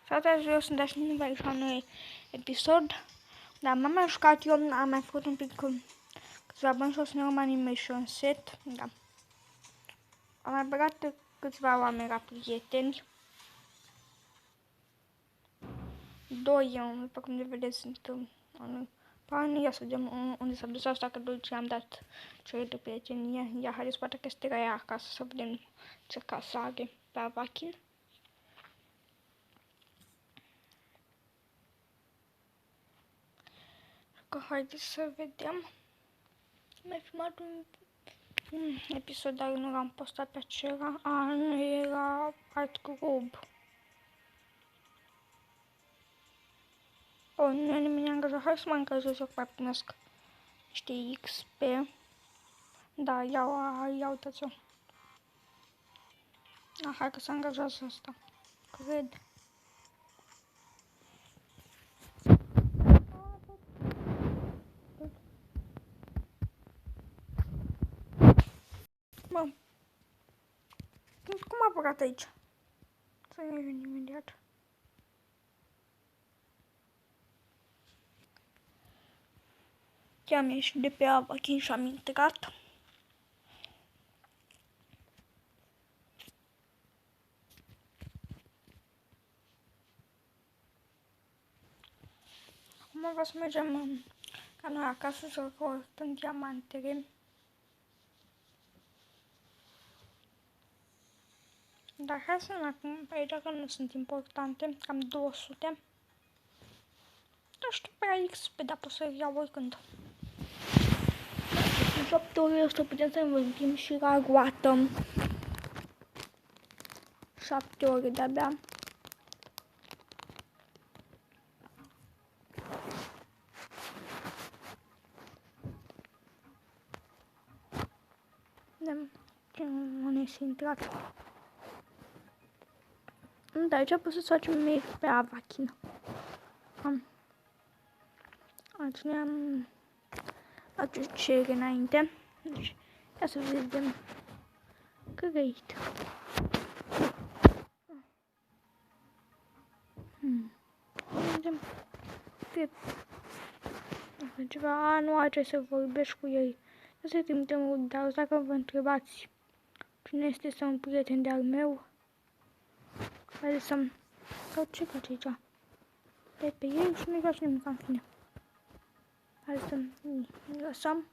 Salutați, eu sunt Dașnin, vă aici la un nou episod. Dar m-am mai jucat eu, am mai făcut un pic câțiva bani și o să ne luăm animation set. Da. Am mai băgat câțiva oameni la prieteni. Doi, după cum ne vedeți, sunt în pani. Ia să vedem unde s-a dus asta, că doi ce am dat cele de prietenie. Ia, haideți, poate că este la ea acasă, să vedem ce casă are pe Avachin. Că haideți să vedem. Mai filmat un episod, dar nu l-am postat pe acela. Nu era Art Group. Nu e nimeni angajat. Hai să mă angajez eu că mai primesc niște XP. Da, iau uitați-o. Hai că se angajează asta. Cred. Mă. Cum a băgat aici? Să ne vin imediat. Chiar am ieșit de pe Avachin și am intrat. Acum vreau să mergem ca noi acasă să căutăm diamantele. Dar hai să acum pe aici că nu sunt importante, cam 200. Nu știu prea XP, dar pot să iau oricând. În 7 ore o să putem să învârtim și la roată. 7 ore de-abia. Nu este intrat. Da, aici pot să facem mie pe Avachin. Aici ne-am adus cere înainte. Deci, ia să vedem. Great. Vedem. Ceva, nu ai ce să vorbești cu ei. Să trimitem un dar dacă vă întrebați cine este să un prieten de-al meu, haideți să-mi... Sau ce face aici? De pe ei și nu-i face nimic, în fine. Hai să-mi lăsăm.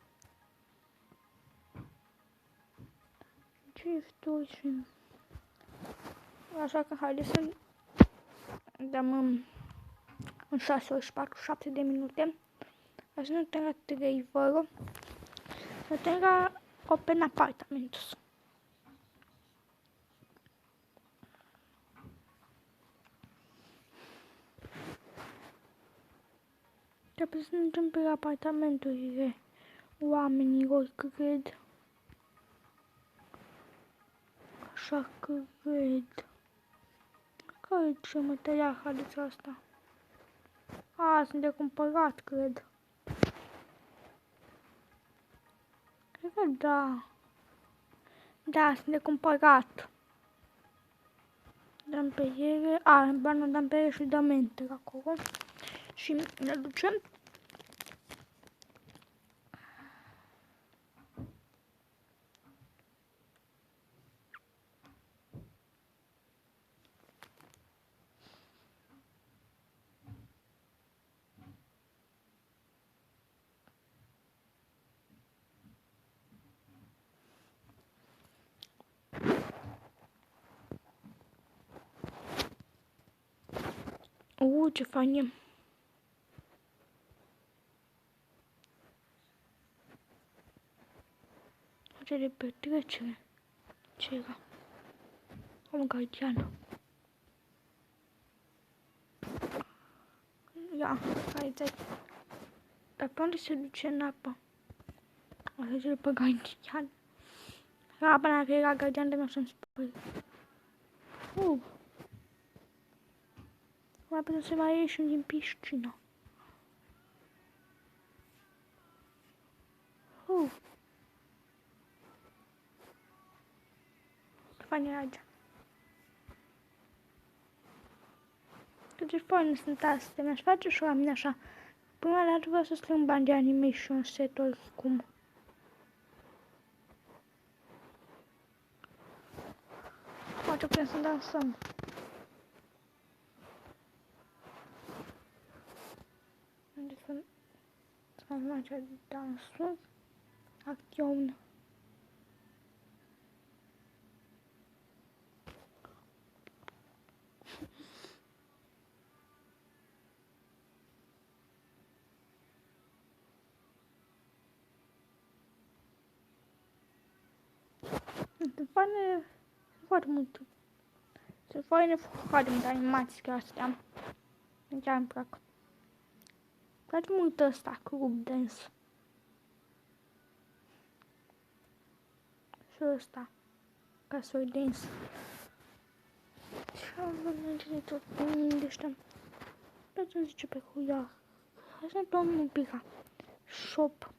Shift-uri și... Așa că haideți să dăm în 6 ori și 47 de minute. Așa nu te la 3 vără. Să te la Open Apartamentos. Trebuie să mergem pe apartamenturile oamenilor, cred. Așa cred. Care e ce material haideți asta? Sunt de cumpărat, cred. Cred că da. Da, sunt de cumpărat. Dăm pe ele. Nu dăm pe ele și dăm enter acolo. Și ne ducem. Ce fain e. Ce de petrecere. Ce era? Om gardian. Ia, aici. Dar pe unde se duce în apă? Așa ce pe gardian. Până că era gardian de nu să-mi spui. Mai putem să mai ieșim din piscină. Ce fain era aici. Deci faine sunt astea, mi-aș face și la mine așa. Prima dată vreau să strâng bani de animation set oricum. Poate putem să dansăm. Unde să face dansul? Acțiune. Sunt faine foarte mult. Sunt faine foarte multe animații ca astea. Chiar îmi plac. Foarte mult ăsta, Club Dance. Și ăsta, ca să-i dance. Și am văzut tot de ăștia. Tot îmi zice pe cuia. Hai să ne luăm un pic. Shop.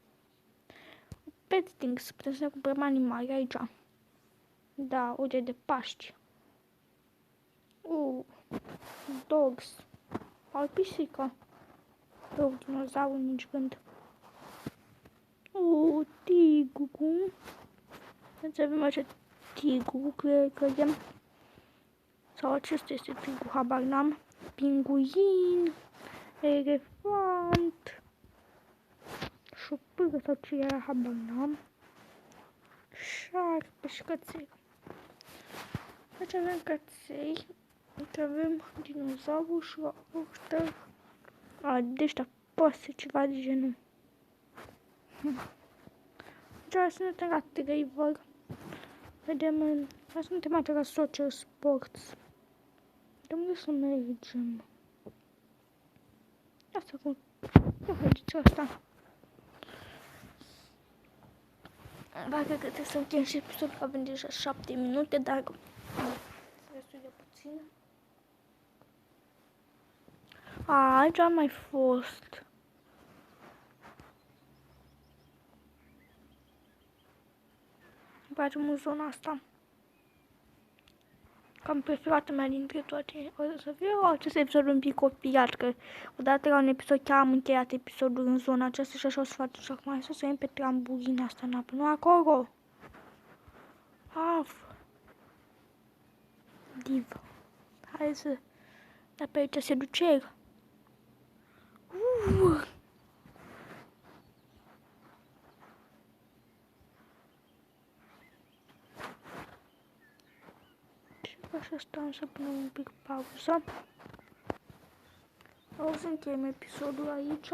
Pet things, putem să ne cumpărăm animale aici. Da, uite de Paști. Dogs. Au pisică. Dinozaur nici gând. Tigru. Să avem așa tigru, credem. Sau acesta este tigru, habar n-am. Pinguin. Elefant. Șopâră sau ce era, habar n-am. Șarpe și căței. Deci avem căței. Deci avem dinozaur și ăștia. De ăștia poate ceva de genul. Deci să ne uităm la Traver. Vedem, hai să ne uităm la Soccer Sports. De unde să mergem? Asta cu... Nu vedeți asta. Dacă trebuie să încheiem și episodul, avem deja 7 minute, dar destul de puțin. Aici am mai fost. Îmi place mult zona asta. Cam preferată mea dintre toate. O să fie acest episod un pic copiat, că odată la un episod chiar am încheiat episodul în zona aceasta și așa o să facem. Și acum hai să sărim pe tramburina asta în apă. Nu acolo! Af! Div. Hai să... Dar pe aici se duce el. Și așa stăm să punem un pic pauză. O să încheiem episodul aici.